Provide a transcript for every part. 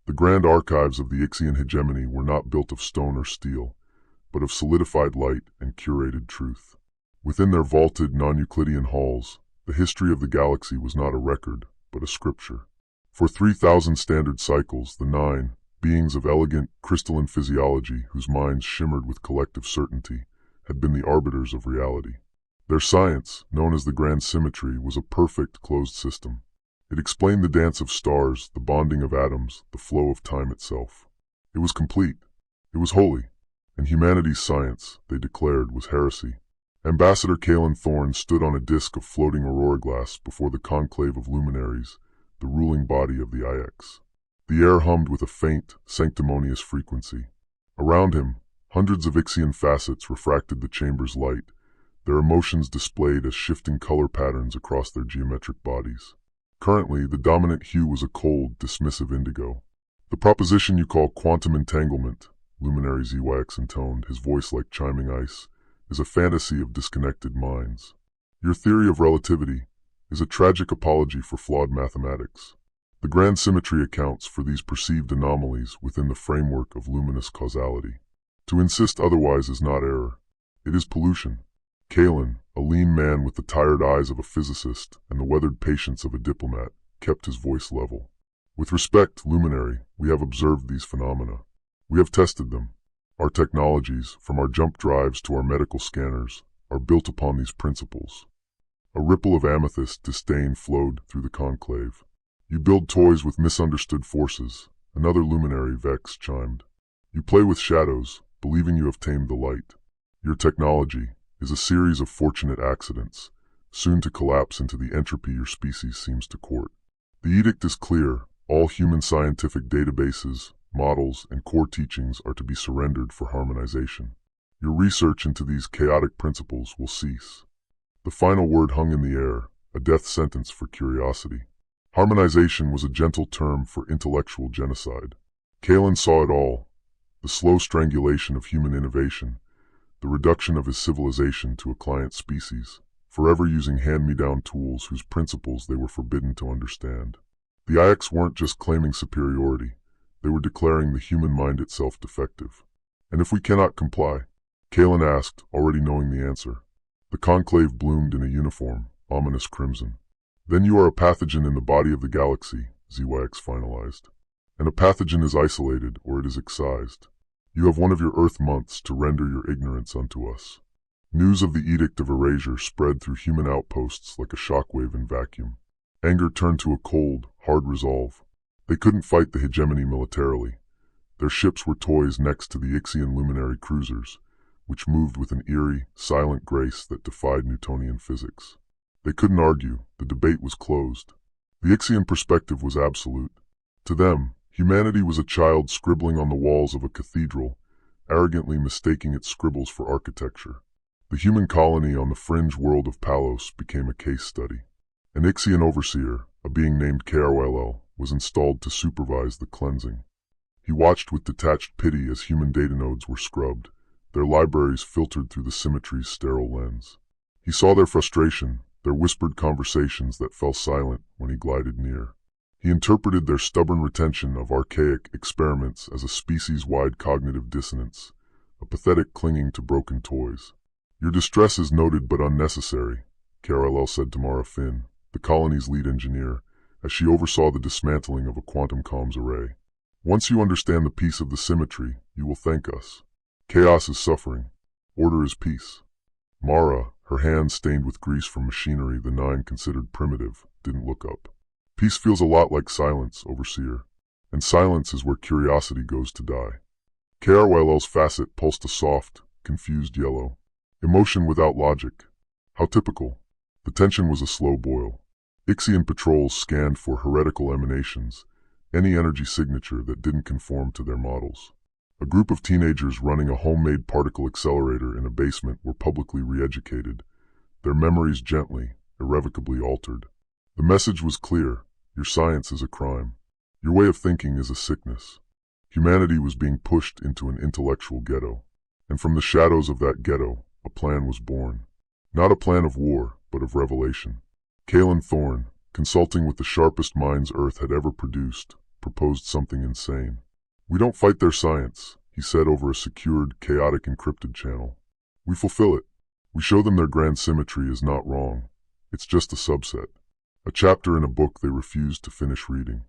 The grand archives of the Ixian hegemony were not built of stone or steel, but of solidified light and curated truth. Within their vaulted, non-Euclidean halls, the history of the galaxy was not a record, but a scripture. For 3,000 standard cycles, the nine, beings of elegant, crystalline physiology whose minds shimmered with collective certainty, had been the arbiters of reality. Their science, known as the grand symmetry, was a perfect, closed system. It explained the dance of stars, the bonding of atoms, the flow of time itself. It was complete. It was holy. And humanity's science, they declared, was heresy. Ambassador Kalen Thorne stood on a disk of floating aurora glass before the conclave of luminaries, the ruling body of the IX. The air hummed with a faint, sanctimonious frequency. Around him, hundreds of Ixian facets refracted the chamber's light, their emotions displayed as shifting color patterns across their geometric bodies. Currently, the dominant hue was a cold, dismissive indigo. "The proposition you call quantum entanglement," Luminary ZYX intoned, his voice like chiming ice, "is a fantasy of disconnected minds. Your theory of relativity is a tragic apology for flawed mathematics. The grand symmetry accounts for these perceived anomalies within the framework of luminous causality. To insist otherwise is not error. It is pollution." Kalen, a lean man with the tired eyes of a physicist and the weathered patience of a diplomat, kept his voice level. "With respect, Luminary, we have observed these phenomena. We have tested them. Our technologies, from our jump drives to our medical scanners, are built upon these principles." A ripple of amethyst disdain flowed through the conclave. "You build toys with misunderstood forces," another luminary Vex chimed. "You play with shadows, believing you have tamed the light. Your technology is a series of fortunate accidents, soon to collapse into the entropy your species seems to court. The edict is clear: all human scientific databases, models, and core teachings are to be surrendered for harmonization. Your research into these chaotic principles will cease." The final word hung in the air, a death sentence for curiosity. Harmonization was a gentle term for intellectual genocide. Kalen saw it all: the slow strangulation of human innovation, the reduction of his civilization to a client species, forever using hand-me-down tools whose principles they were forbidden to understand. The IX weren't just claiming superiority, they were declaring the human mind itself defective. "And if we cannot comply?" Kalen asked, already knowing the answer. The conclave bloomed in a uniform, ominous crimson. "Then you are a pathogen in the body of the galaxy," ZYX finalized. "And a pathogen is isolated, or it is excised. You have one of your Earth months to render your ignorance unto us." News of the Edict of Erasure spread through human outposts like a shockwave in vacuum. Anger turned to a cold, hard resolve. They couldn't fight the hegemony militarily. Their ships were toys next to the Ixian luminary cruisers, which moved with an eerie, silent grace that defied Newtonian physics. They couldn't argue, the debate was closed. The Ixian perspective was absolute. To them, humanity was a child scribbling on the walls of a cathedral, arrogantly mistaking its scribbles for architecture. The human colony on the fringe world of Palos became a case study. An Ixian overseer, a being named KRYLL, was installed to supervise the cleansing. He watched with detached pity as human data nodes were scrubbed, their libraries filtered through the symmetry's sterile lens. He saw their frustration, their whispered conversations that fell silent when he glided near. He interpreted their stubborn retention of archaic experiments as a species-wide cognitive dissonance, a pathetic clinging to broken toys. "Your distress is noted but unnecessary," KRLL said to Mara Finn, the colony's lead engineer, as she oversaw the dismantling of a quantum comms array. "Once you understand the peace of the symmetry, you will thank us. Chaos is suffering. Order is peace." Mara, her hands stained with grease from machinery the Nine considered primitive, didn't look up. "Peace feels a lot like silence, Overseer. And silence is where curiosity goes to die." KRYLL's facet pulsed a soft, confused yellow. Emotion without logic. How typical. The tension was a slow boil. Ixian patrols scanned for heretical emanations, any energy signature that didn't conform to their models. A group of teenagers running a homemade particle accelerator in a basement were publicly re-educated, their memories gently, irrevocably altered. The message was clear: your science is a crime. Your way of thinking is a sickness. Humanity was being pushed into an intellectual ghetto. And from the shadows of that ghetto, a plan was born. Not a plan of war, but of revelation. Kalen Thorne, consulting with the sharpest minds Earth had ever produced, proposed something insane. "We don't fight their science," he said over a secured, chaotic encrypted channel. "We fulfill it. We show them their grand symmetry is not wrong. It's just a subset." A chapter in a book they refused to finish reading.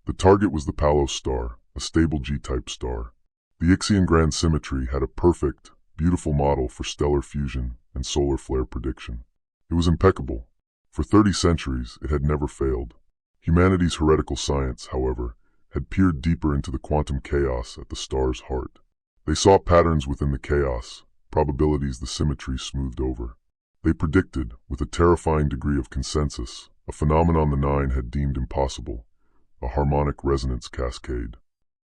The target was the Palos star, a stable G-type star. The Ixian grand symmetry had a perfect, beautiful model for stellar fusion and solar flare prediction. It was impeccable. For 30 centuries, it had never failed. Humanity's heretical science, however, had peered deeper into the quantum chaos at the star's heart. They saw patterns within the chaos, probabilities the symmetry smoothed over. They predicted, with a terrifying degree of consensus, a phenomenon the Nine had deemed impossible: a harmonic resonance cascade.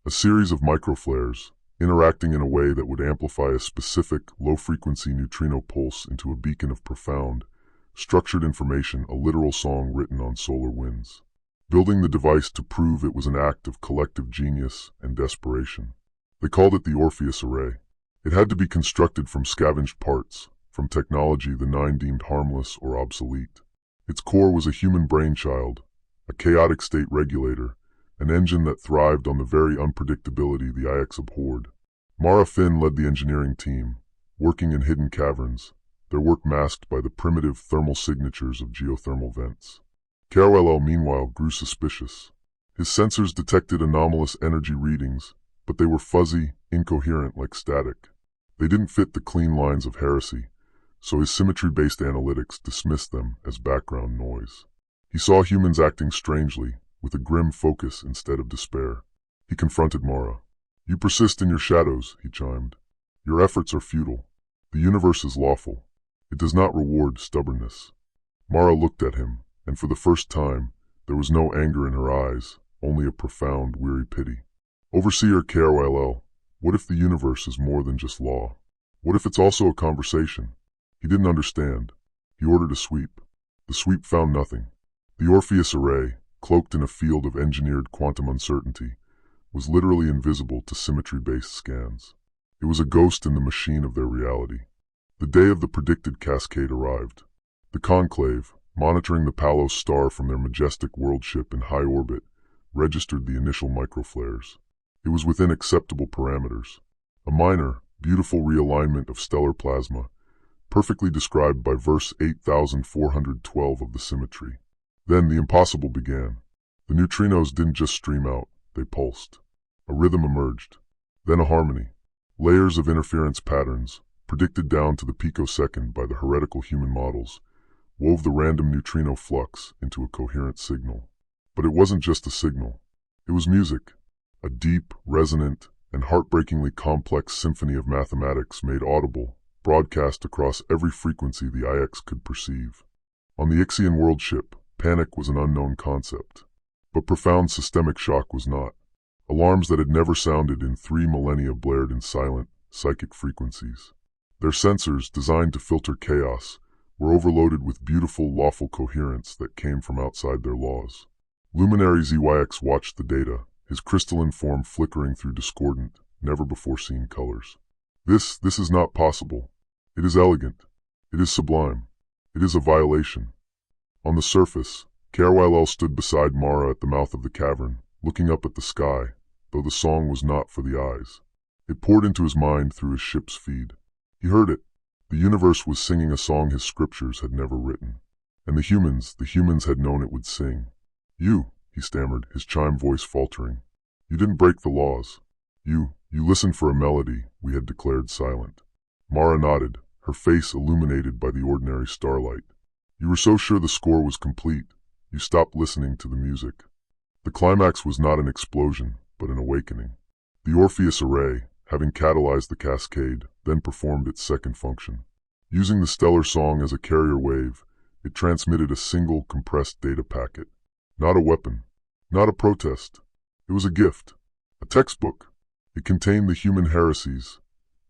A series of microflares, interacting in a way that would amplify a specific, low-frequency neutrino pulse into a beacon of profound, structured information, a literal song written on solar winds. Building the device to prove it was an act of collective genius and desperation. They called it the Orpheus Array. It had to be constructed from scavenged parts, from technology the Nine deemed harmless or obsolete. Its core was a human brainchild, a chaotic state regulator, an engine that thrived on the very unpredictability the IX abhorred. Mara Finn led the engineering team, working in hidden caverns, their work masked by the primitive thermal signatures of geothermal vents. Caruel, meanwhile, grew suspicious. His sensors detected anomalous energy readings, but they were fuzzy, incoherent like static. They didn't fit the clean lines of Heresy, so his symmetry-based analytics dismissed them as background noise. He saw humans acting strangely, with a grim focus instead of despair. He confronted Mara. "You persist in your shadows," he chimed. "Your efforts are futile. The universe is lawful. It does not reward stubbornness." Mara looked at him, and for the first time, there was no anger in her eyes, only a profound, weary pity. "Overseer Caruel, what if the universe is more than just law? What if it's also a conversation?" He didn't understand. He ordered a sweep. The sweep found nothing. The Orpheus Array, cloaked in a field of engineered quantum uncertainty, was literally invisible to symmetry-based scans. It was a ghost in the machine of their reality. The day of the predicted cascade arrived. The Conclave, monitoring the Palos star from their majestic world-ship in high orbit, registered the initial microflares. It was within acceptable parameters. A minor, beautiful realignment of stellar plasma, perfectly described by verse 8412 of the symmetry. Then the impossible began. The neutrinos didn't just stream out, they pulsed. A rhythm emerged. Then a harmony. Layers of interference patterns, predicted down to the picosecond by the heretical human models, wove the random neutrino flux into a coherent signal. But it wasn't just a signal. It was music. A deep, resonant, and heartbreakingly complex symphony of mathematics made audible, broadcast across every frequency the IX could perceive. On the Ixian world ship, panic was an unknown concept. But profound systemic shock was not. Alarms that had never sounded in 3 millennia blared in silent, psychic frequencies. Their sensors, designed to filter chaos, were overloaded with beautiful, lawful coherence that came from outside their laws. Luminary ZYX watched the data, his crystalline form flickering through discordant, never-before-seen colors. This is not possible. It is elegant. It is sublime. It is a violation." On the surface, Caruel stood beside Mara at the mouth of the cavern, looking up at the sky, though the song was not for the eyes. It poured into his mind through his ship's feed. He heard it. The universe was singing a song his scriptures had never written. And the humans had known it would sing. "You," he stammered, his chime voice faltering. "You didn't break the laws. You listened for a melody we had declared silent." Mara nodded, her face illuminated by the ordinary starlight. "You were so sure the score was complete, you stopped listening to the music." The climax was not an explosion, but an awakening. The Orpheus Array, having catalyzed the cascade, then performed its second function. Using the stellar song as a carrier wave, it transmitted a single compressed data packet. Not a weapon, not a protest. It was a gift, a textbook. It contained the human heresies,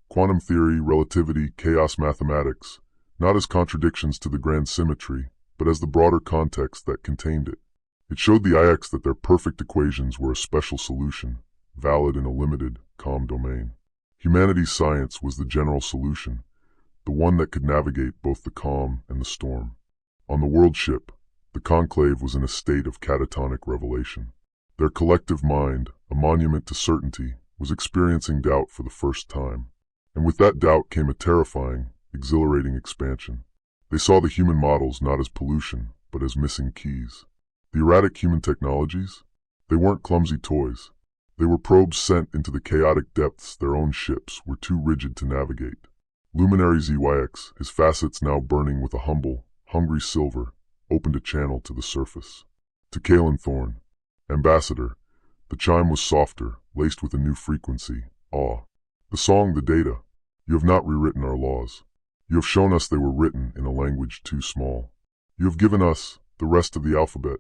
quantum theory, relativity, chaos mathematics, not as contradictions to the grand symmetry, but as the broader context that contained it. It showed the IX that their perfect equations were a special solution, valid in a limited, calm domain. Humanity's science was the general solution, the one that could navigate both the calm and the storm. On the world ship, the conclave was in a state of catatonic revelation. Their collective mind, a monument to certainty, was experiencing doubt for the first time. And with that doubt came a terrifying, exhilarating expansion. They saw the human models not as pollution, but as missing keys. The erratic human technologies? They weren't clumsy toys. They were probes sent into the chaotic depths their own ships were too rigid to navigate. Luminary ZYX, his facets now burning with a humble, hungry silver, opened a channel to the surface. To Kalen Thorne, Ambassador, the chime was softer, laced with a new frequency, awe. The song, the data. You have not rewritten our laws. You have shown us they were written in a language too small. You have given us the rest of the alphabet.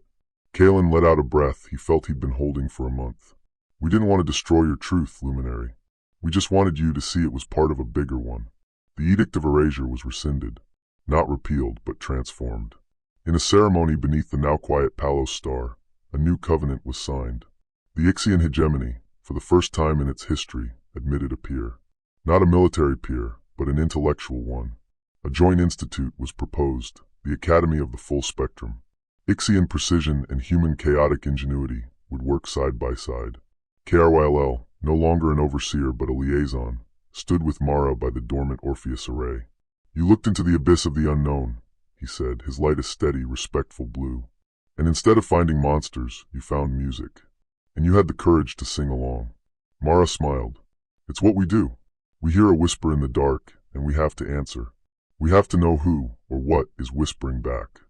Kalen let out a breath he felt he'd been holding for a month. We didn't want to destroy your truth, Luminary. We just wanted you to see it was part of a bigger one. The Edict of Erasure was rescinded, not repealed but transformed. In a ceremony beneath the now quiet Palos star, a new covenant was signed. The Ixian hegemony, for the first time in its history, admitted a peer. Not a military peer, but an intellectual one. A joint institute was proposed, the Academy of the Full Spectrum. Ixian precision and human chaotic ingenuity would work side by side. KRYLL, no longer an overseer but a liaison, stood with Mara by the dormant Orpheus array. You looked into the abyss of the unknown, he said, his light a steady, respectful blue. And instead of finding monsters, you found music. And you had the courage to sing along. Mara smiled. It's what we do. We hear a whisper in the dark, and we have to answer. We have to know who or what is whispering back.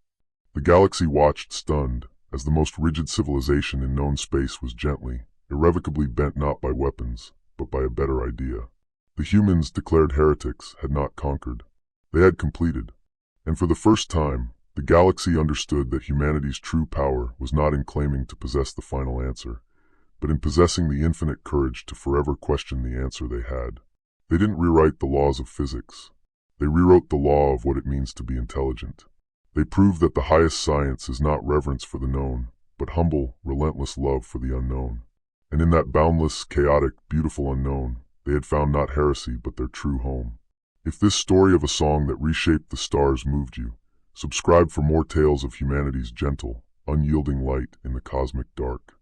The galaxy watched, stunned, as the most rigid civilization in known space was gently, irrevocably bent not by weapons, but by a better idea. The humans, declared heretics, had not conquered. They had completed. And for the first time, the galaxy understood that humanity's true power was not in claiming to possess the final answer, but in possessing the infinite courage to forever question the answer they had. They didn't rewrite the laws of physics. They rewrote the law of what it means to be intelligent. They proved that the highest science is not reverence for the known, but humble, relentless love for the unknown. And in that boundless, chaotic, beautiful unknown, they had found not heresy but their true home. If this story of a song that reshaped the stars moved you, subscribe for more tales of humanity's gentle, unyielding light in the cosmic dark.